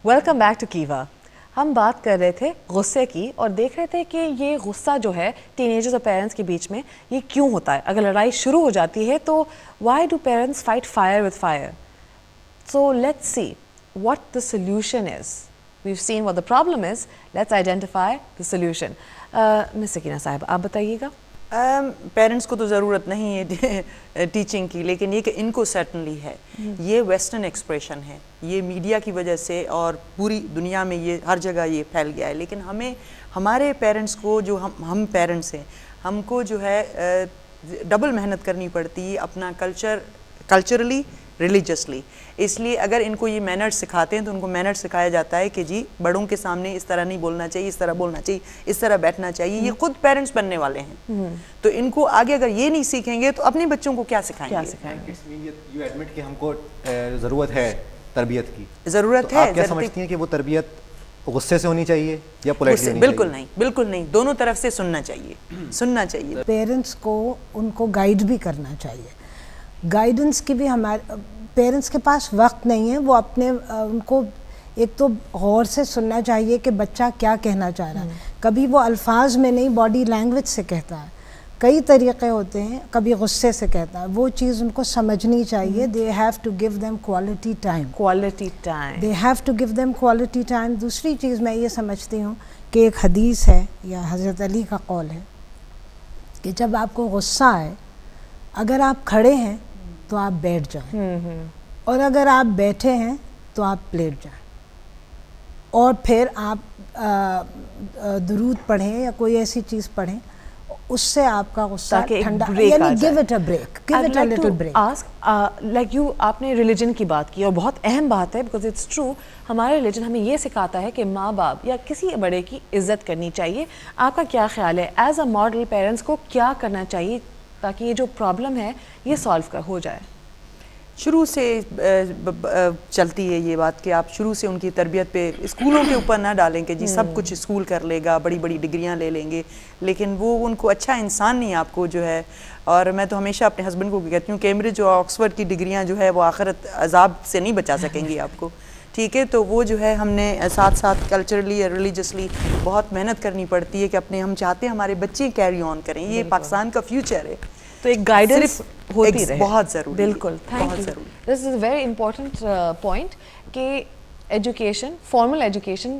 Welcome back to کیوا. ہم بات کر رہے تھے غصے کی اور دیکھ رہے تھے کہ یہ غصہ جو ہے ٹین ایجرز اور پیرنٹس کے بیچ میں یہ کیوں ہوتا ہے. اگر لڑائی شروع ہو جاتی ہے تو why do parents fight fire with fire? So let's see what the solution is. We've seen what the problem is, let's identify the solution. Miss Sakina sahib آپ بتائیے گا. پیرنٹس کو تو ضرورت نہیں ہے ٹیچنگ کی, لیکن یہ کہ ان کو سرٹنلی ہے. یہ ویسٹرن ایکسپریشن ہے, یہ میڈیا کی وجہ سے اور پوری دنیا میں یہ ہر جگہ یہ پھیل گیا ہے. لیکن ہمیں ہمارے پیرنٹس کو, جو ہم پیرنٹس ہیں, ہم کو جو ہے ڈبل محنت کرنی پڑتی ہے اپنا کلچرلی ریلیجسلی. اس لیے اگر ان کو یہ مینرز سکھاتے ہیں تو ان کو مینرز سکھایا جاتا ہے کہ جی بڑوں کے سامنے اس طرح نہیں بولنا چاہیے, اس طرح بولنا چاہیے, اس طرح بیٹھنا چاہیے. یہ خود پیرنٹس بننے والے ہیں, تو ان کو آگے اگر یہ نہیں سیکھیں گے تو اپنے بچوں کو کیا سکھائیں گے. یو ایڈمٹ کہ ہم کو ضرورت ہے تربیت کی, ضرورت ہے. آپ کیا سمجھتی ہیں کہ وہ تربیت غصے سے ہونی چاہیے یا پولیٹلی ہونی چاہیے؟ بالکل نہیں, بالکل نہیں, دونوں طرف سے سننا چاہیے, سننا چاہیے. پیرنٹس کو ان کو گائیڈ بھی کرنا چاہیے. گائیڈنس کی بھی ہمارے پیرنٹس کے پاس وقت نہیں ہے. وہ اپنے ان کو ایک تو غور سے سننا چاہیے کہ بچہ کیا کہنا چاہ رہا ہے. کبھی وہ الفاظ میں نہیں, باڈی لینگویج سے کہتا ہے. کئی طریقے ہوتے ہیں, کبھی غصے سے کہتا ہے. وہ چیز ان کو سمجھنی چاہیے. They have to give them quality time. They have to give them quality time. دوسری چیز میں یہ سمجھتی ہوں کہ ایک حدیث ہے یا حضرت علی کا قول ہے کہ جب آپ کو غصہ آئے, اگر آپ کھڑے ہیں تو آپ بیٹھ جائیں, اور اگر آپ بیٹھے ہیں تو آپ لیٹ جائیں, اور پھر آپ درود پڑھیں یا کوئی ایسی چیز پڑھیں, اس سے آپ کا غصہ ٹھنڈا, یعنی give it a break, give it a little break. Like you, آپ نے ریلیجن کی بات کی اور بہت اہم بات ہے, because it's true. ہمارا ریلیجن ہمیں یہ سکھاتا ہے کہ ماں باپ یا کسی بڑے کی عزت کرنی چاہیے. آپ کا کیا خیال ہے ایز اے ماڈل پیرنٹس کو کیا کرنا چاہیے تاکہ یہ جو پرابلم ہے یہ سالو ہو جائے؟ شروع سے چلتی ہے یہ بات کہ آپ شروع سے ان کی تربیت پہ اسکولوں کے اوپر نہ ڈالیں کہ جی سب کچھ اسکول کر لے گا, بڑی بڑی ڈگریاں لے لیں گے, لیکن وہ ان کو اچھا انسان نہیں آپ کو جو ہے. اور میں تو ہمیشہ اپنے ہسبینڈ کو کہتی ہوں کیمبرج اور آکسفورڈ کی ڈگریاں جو ہے وہ آخرت عذاب سے نہیں بچا سکیں گی آپ کو, ٹھیک ہے. تو وہ جو ہے ہم نے ساتھ ساتھ کلچرلی اور ریلیجسلی بہت محنت کرنی پڑتی ہے کہ اپنے ہم چاہتے ہیں ہمارے بچے کیری آن کریں, یہ پاکستان کا فیوچر ہے. تو ایک گائیڈنس ہوتی رہے, بہت ضروری. بالکل, thank you. This is a very important point کہ ایجوکیشن, فارمل ایجوکیشن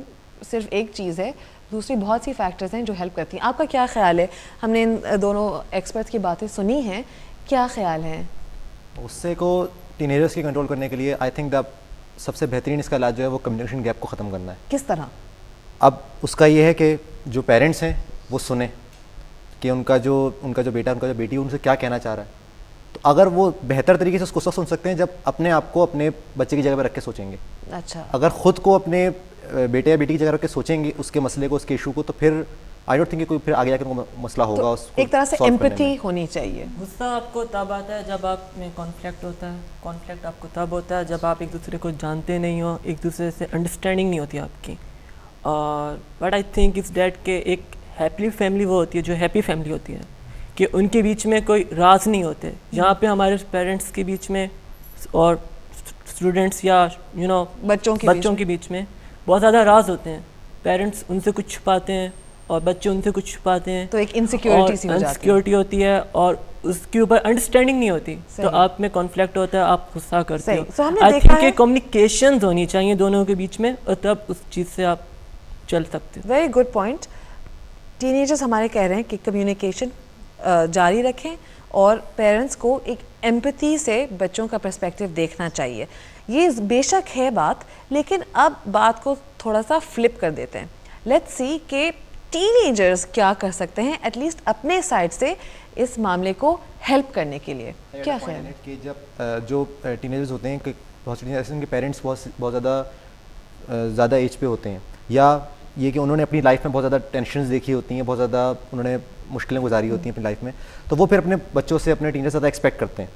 صرف ایک چیز ہے, دوسری بہت سی فیکٹرز ہیں جو ہیلپ کرتی ہیں. آپ کا کیا خیال ہے؟ ہم نے ان دونوں ایکسپرٹس کی باتیں سنی ہیں, کیا خیال ہے؟ غصے کو ٹین ایجرس کی کنٹرول کرنے کے لیے آئی تھنک دا سب سے بہترین اس کا علاج جو ہے وہ کمیونیکیشن گیپ کو ختم کرنا ہے. کس طرح؟ اب اس کا یہ ہے کہ جو پیرنٹس ہیں وہ سنیں کہ ان کا جو بیٹا, ان کا جو بیٹی ان سے کیا کہنا چاہ رہا ہے. تو اگر وہ بہتر طریقے سے اس کو سن سکتے ہیں جب اپنے آپ کو اپنے بچے کی جگہ پہ رکھ کے سوچیں گے. اچھا, اگر خود کو اپنے بیٹے یا بیٹی کی جگہ رکھ کے سوچیں گے اس کے مسئلے کو, اس کے ایشو کو, تو پھر آئی ڈونٹ تھنک کہ کوئی پھر آگے جا کے مسئلہ ہوگا. اس کو ایک طرح سے ایمپتھی ہونی چاہیے. غصہ آپ کو تب آتا ہے جب آپ میں کانفلکٹ ہوتا ہے. کانفلکٹ آپ کو تب ہوتا ہے جب آپ ایک دوسرے کو جانتے نہیں ہو, ایک دوسرے سے انڈرسٹینڈنگ نہیں ہوتی آپ کی. اور but I think is that کہ ایک ہیپی فیملی وہ ہوتی ہے جو ہیپی فیملی ہوتی ہے, کہ ان کے بیچ میں کوئی راز نہیں ہوتے. یہاں پہ ہمارے پیرنٹس کے بیچ میں اور اسٹوڈنٹس یا بچوں کے بیچ میں بہت زیادہ راز ہوتے ہیں. پیرنٹس ان سے کچھ چھپاتے ہیں اور بچے ان سے کچھ چھپاتے ہیں, تو ایک انسیکیورٹی ہوتی ہے اور اس کے اوپر انڈرسٹینڈنگ نہیں ہوتی, تو آپ میں کانفلکٹ ہوتا ہے, آپ غصہ کرتے ہو. آئی تھنک کہ کمیونیکیشنز ہونی چاہیے دونوں کے بیچ میں, اور تب اس چیز سے آپ چل سکتے. Very good point. Ten agers ہمارے کہہ رہے ہیں کہ کمیونیکیشن جاری رکھیں اور پیرنٹس کو ایک ایمپتھی سے بچوں کا پرسپیکٹیو دیکھنا چاہیے. یہ بے شک ہے بات, لیکن اب بات کو تھوڑا سا فلپ کر دیتے ہیں. لیٹس سی کہ ٹین ایجرز کیا کر سکتے ہیں ایٹ لیسٹ اپنے سائڈ سے اس معاملے کو ہیلپ کرنے کے لیے. کیا خیال ہے کہ جب جو ٹین ایجرز ہوتے ہیں کہ بہت سی ایسے ان کے پیرنٹس بہت زیادہ ایج پہ ہوتے ہیں, یا یہ کہ انہوں نے اپنی لائف میں بہت زیادہ ٹینشنز دیکھی ہوتی ہیں, بہت زیادہ انہوں نے مشکلیں گزاری ہوتی ہیں اپنی لائف میں, تو وہ پھر اپنے بچوں سے اپنے ٹینیجر زیادہ ایکسپیکٹ کرتے ہیں.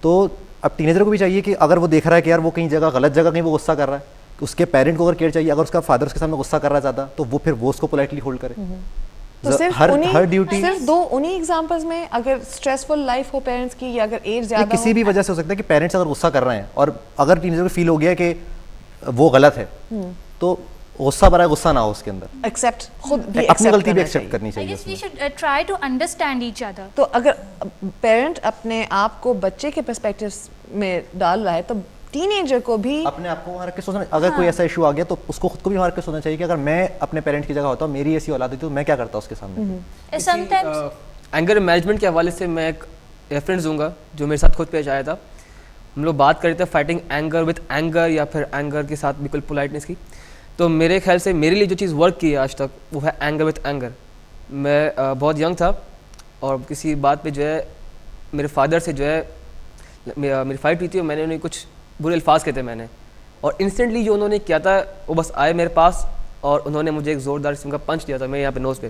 تو اب ٹینیجر کو بھی چاہیے کہ اگر وہ دیکھ رہا ہے کہ یار وہ کہیں جگہ غلط جگہ کہیں وہ غصہ کر رہا ہے, اس کے پیرنٹ کو اگر کیئر چاہیے, اگر اس کا فادر اس کے سامنے غصہ کر رہا ہے زیادہ, تو وہ پھر وہ اس کو پولائٹلی ہولڈ کرے. تو ہر ڈیوٹی صرف دو انہی ایگزامپلز میں, اگر اسٹریسفل لائف ہو پیرنٹس کی یا اگر ایج زیادہ ہو, کسی بھی وجہ سے ہو سکتا ہے کہ پیرنٹس اگر غصہ کر رہے ہیں اور اگر ٹینیجر کو فیل ہو گیا کہ وہ غلط ہے تو غصہ برائے غصہ نہ ہو اس کے اندر, ایکسیپٹ خود بھی اپنی غلطی بھی accept ایکسیپٹ کرنی I چاہیے guess اس we میں. should try to understand each other. تو اگر پیرنٹ اپنے آپ کو بچے کے پرسپیکٹو میں ڈال رہا ہے تو ٹین ایجر کو بھی اپنے آپ کو وہاں رکھ کے سوچنا, اگر کوئی ایسا ایشو آ گیا تو اس کو خود کو بھی وہاں رکھ کے سوچنا چاہیے کہ اگر میں اپنے پیرنٹ کی جگہ ہوتا ہوں, میری ایسی اولاد ہوتی تو میں کیا کرتا اس کے سامنے. Sometimes اینگر مینجمنٹ کے حوالے سے میں ایک ریفرنس دوں گا جو میرے ساتھ خود پیش آیا تھا. ہم لوگ بات کر رہے تھے فائٹنگ اینگر وتھ اینگر یا پھر اینگر کے ساتھ بالکل پولائٹنس کی. تو میرے خیال سے میرے لیے جو چیز ورک کی ہے آج تک وہ ہے اینگر وتھ اینگر. میں بہت ینگ تھا اور کسی بات پہ جو ہے میرے فادر سے جو ہے میری فائٹ ہوئی تھی اور میں نے انہیں کچھ برے الفاظ کہتے میں نے, اور انسٹنٹلی جو انہوں نے کیا تھا وہ بس آئے میرے پاس اور انہوں نے مجھے ایک زوردار قسم کا پنچ دیا تھا میں یہاں پہ نوز پہ.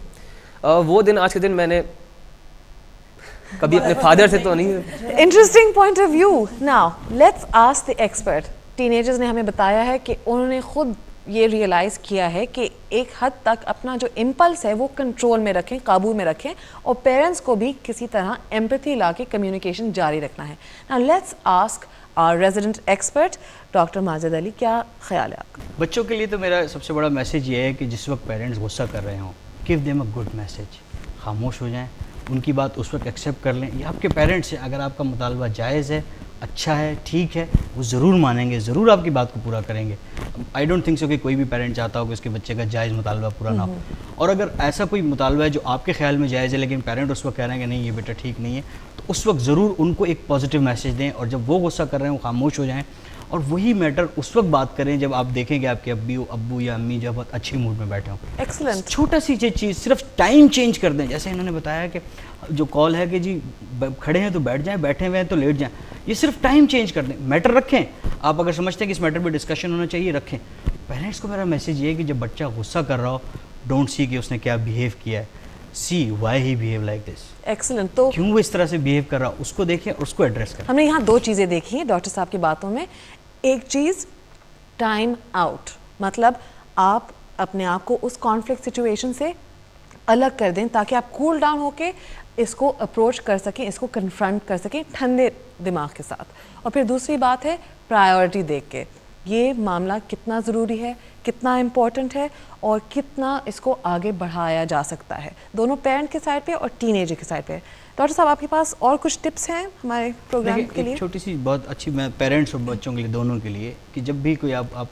وہ دن آج کے دن میں نے کبھی اپنے فادر سے تو نہیں. Interesting point of view. Now let's ask the expert. Teenagers نے ہمیں بتایا ہے کہ انہوں نے خود یہ ریئلائز کیا ہے کہ ایک حد تک اپنا جو امپلس ہے وہ کنٹرول میں رکھیں, قابو میں رکھیں, اور پیرنٹس کو بھی کسی طرح ایمپتھی لا کے کمیونیکیشن جاری رکھنا ہے. Now let's ask our resident expert doctor Majid Ali, کیا خیال ہے آپ کا؟ بچوں کے لیے تو میرا سب سے بڑا میسیج یہ ہے کہ جس وقت پیرنٹس غصہ کر رہے ہوں, give them a good message. خاموش ہو جائیں, ان کی بات اس وقت ایکسیپٹ کر لیں. یہ آپ کے پیرنٹس ہیں, اگر آپ کا مطالبہ جائز ہے, اچھا ہے, ٹھیک ہے, وہ ضرور مانیں گے, ضرور آپ کی بات کو پورا کریں گے. آئی ڈونٹ تھنک سو کہ کوئی بھی پیرنٹ چاہتا ہو کہ اس کے بچے کا جائز مطالبہ پورا نہ ہو. اور اگر ایسا کوئی مطالبہ ہے جو آپ کے خیال میں جائز ہے لیکن پیرنٹ اس وقت کہہ رہے ہیں کہ نہیں یہ بیٹا ٹھیک نہیں ہے, تو اس وقت ضرور ان کو ایک پازیٹیو میسیج دیں, اور جب وہ غصہ کر رہے ہیں وہ خاموش ہو جائیں, اور وہی میٹر اس وقت بات کریں جب آپ دیکھیں کہ آپ کے ابو یا امی جو بہت اچھی موڈ میں بیٹھے ہوں. ایکسلنٹ. چھوٹا سی چیز, صرف ٹائم چینج کر دیں. جیسے انہوں نے بتایا کہ جو کال ہے کہ جی کھڑے ہیں تو بیٹھ جائیں, بیٹھے ہوئے ہیں تو لیٹ جائیں, یہ صرف ٹائم چینج کر دیں. میٹر رکھیں, آپ اگر سمجھتے ہیں کہ اس میٹر پہ ڈسکشن ہونا چاہیے رکھیں. پیرنٹس کو میرا میسیج یہ ہے کہ جب بچہ غصہ کر رہا ہو, ڈونٹ سی کہ اس نے کیا بیہیو کیا ہے, see why he behave like this. Excellent. تو کیوں وہ اس طرح سے بیہیو کر رہا, اس کو دیکھیں اور اس کو ایڈریس کریں. ہم نے یہاں دو چیزیں دیکھی ہیں ڈاکٹر صاحب کی باتوں میں. ایک چیز ٹائم آؤٹ, مطلب آپ اپنے آپ کو اس کانفلکٹ سچویشن سے الگ کر دیں تاکہ آپ کول ڈاؤن ہو کے اس کو اپروچ کر سکیں, اس کو کنفرنٹ کر سکیں ٹھنڈے دماغ کے ساتھ. اور پھر دوسری بات ہے پرائیورٹی دیکھ کے, یہ معاملہ کتنا ضروری ہے, کتنا امپورٹنٹ ہے, اور کتنا اس کو آگے بڑھایا جا سکتا ہے, دونوں پیرنٹ کے سائڈ پہ اور ٹین ایجر کے سائڈ پہ. ڈاکٹر صاحب آپ کے پاس اور کچھ ٹپس ہیں ہمارے پروگرام کے لیے؟ ایک چھوٹی سی بہت اچھی, میں پیرنٹس اور بچوں کے لیے دونوں کے لیے, کہ جب بھی کوئی آپ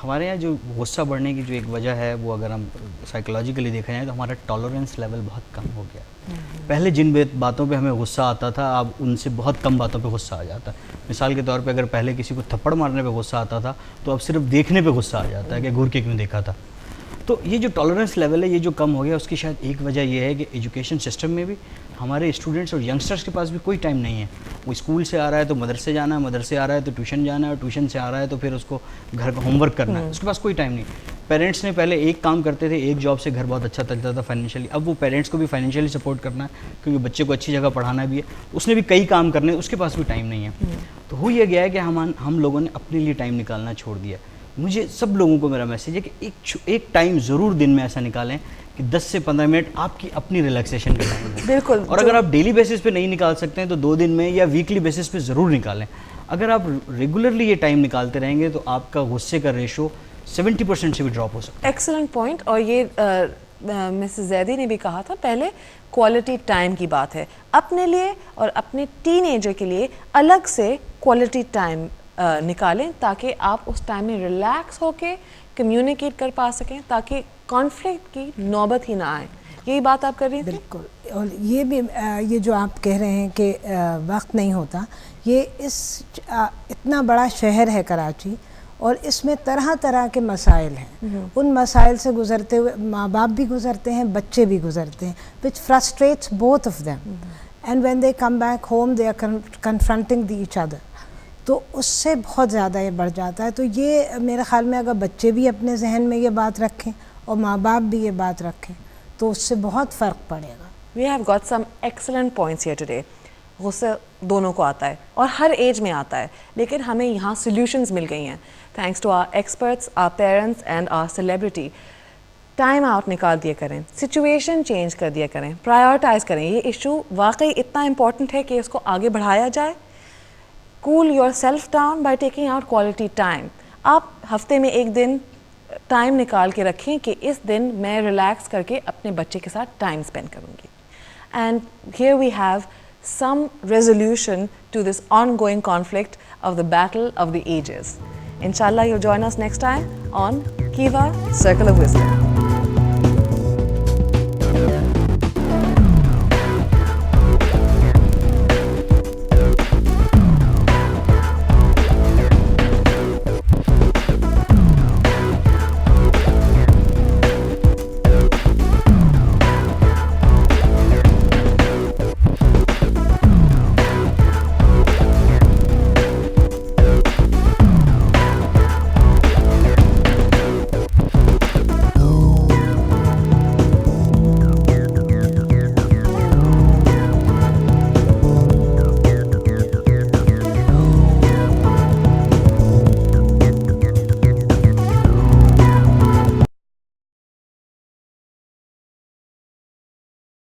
ہمارے یہاں جو غصہ بڑھنے کی جو ایک وجہ ہے وہ اگر ہم سائیکولوجیکلی دیکھا جائے تو ہمارا ٹالرنس لیول بہت کم ہو گیا. پہلے جن باتوں پہ ہمیں غصہ آتا تھا اب ان سے بہت کم باتوں پہ غصہ آ جاتا ہے. مثال کے طور پہ اگر پہلے کسی کو تھپڑ مارنے پہ غصہ آتا تھا تو اب صرف دیکھنے پہ غصہ آ جاتا ہے کہ گھور کے کیوں دیکھا تھا. تو یہ جو ٹالرنس لیول ہے یہ جو کم ہو گیا, اس کی شاید ایک وجہ یہ ہے کہ ایجوکیشن سسٹم میں بھی ہمارے اسٹوڈنٹس اور ینگسٹرس کے پاس بھی کوئی ٹائم نہیں ہے. وہ اسکول سے آ رہا ہے تو مدرسے جانا ہے, مدرسے آ رہا ہے تو ٹیوشن جانا ہے, اور ٹیوشن سے آ رہا ہے تو پھر اس کو گھر کا ہوم ورک کرنا ہے, اس کے پاس کوئی ٹائم نہیں. پیرنٹس نے پہلے ایک کام کرتے تھے, ایک جاب سے گھر بہت اچھا چلتا تھا فائنینشلی, اب وہ پیرنٹس کو بھی فائنینشلی سپورٹ کرنا ہے کیونکہ بچے کو اچھی جگہ پڑھانا بھی ہے, اس نے بھی کئی کام کرنے, اس کے پاس بھی ٹائم نہیں ہے. تو ہو یہ گیا ہے کہ ہم لوگوں نے اپنے لیے ٹائم نکالنا چھوڑ دیا. مجھے سب لوگوں کو میرا میسیج ہے کہ ایک ٹائم ضرور دن میں ایسا نکالیں کہ 10 سے 15 منٹ آپ کی اپنی ریلیکسیشن کا ٹائم ہے. بالکل. اور اگر آپ ڈیلی بیسس پہ نہیں نکال سکتے ہیں تو 2 دن میں یا ویکلی بیسس پہ ضرور نکالیں. اگر آپ ریگولرلی یہ ٹائم نکالتے رہیں گے تو آپ کا غصے کا ریشو 70% سے بھی ڈراپ ہو سکتا ہے. Excellent point. اور یہ مسز زیدی نے بھی کہا تھا پہلے, کوالٹی ٹائم کی بات ہے. اپنے لیے اور اپنے ٹین ایجر کے لیے الگ سے کوالٹی ٹائم نکالیں تاکہ آپ اس ٹائم میں ریلیکس ہو کے کمیونیکیٹ کر پا سکیں تاکہ کانفلکٹ کی نوبت ہی نہ آئے. یہی بات آپ کر رہی تھیں؟ بالکل. اور یہ بھی یہ جو آپ کہہ رہے ہیں کہ وقت نہیں ہوتا, یہ اتنا بڑا شہر ہے کراچی اور اس میں طرح طرح کے مسائل ہیں. ان مسائل سے گزرتے ہوئے ماں باپ بھی گزرتے ہیں, بچے بھی گزرتے ہیں, which frustrates both of them. And when they come back home they are confronting each other. تو اس سے بہت زیادہ یہ بڑھ جاتا ہے. تو یہ میرے خیال میں اگر بچے بھی اپنے ذہن میں یہ بات رکھیں اور ماں باپ بھی یہ بات رکھیں تو اس سے بہت فرق پڑے گا. We have got some excellent points here today. غصہ دونوں کو آتا ہے اور ہر ایج میں آتا ہے, لیکن ہمیں یہاں سلیوشنز مل گئی ہیں thanks to our experts, our parents and our celebrity. Time out نکال دیا کریں, سچویشن چینج کر دیا کریں, پرائیورٹائز کریں. یہ ایشو واقعی اتنا امپورٹنٹ ہے کہ اس کو آگے بڑھایا جائے. Cool yourself down by taking out quality time. آپ ہفتے میں ایک دن ٹائم نکال کے رکھیں کہ اس دن میں ریلیکس کر کے اپنے بچے کے ساتھ ٹائم اسپینڈ کروں گی. And here we have some resolution to this ongoing conflict of the battle of the ages. Inshallah, you'll join us next time on Kiva Circle of Wisdom.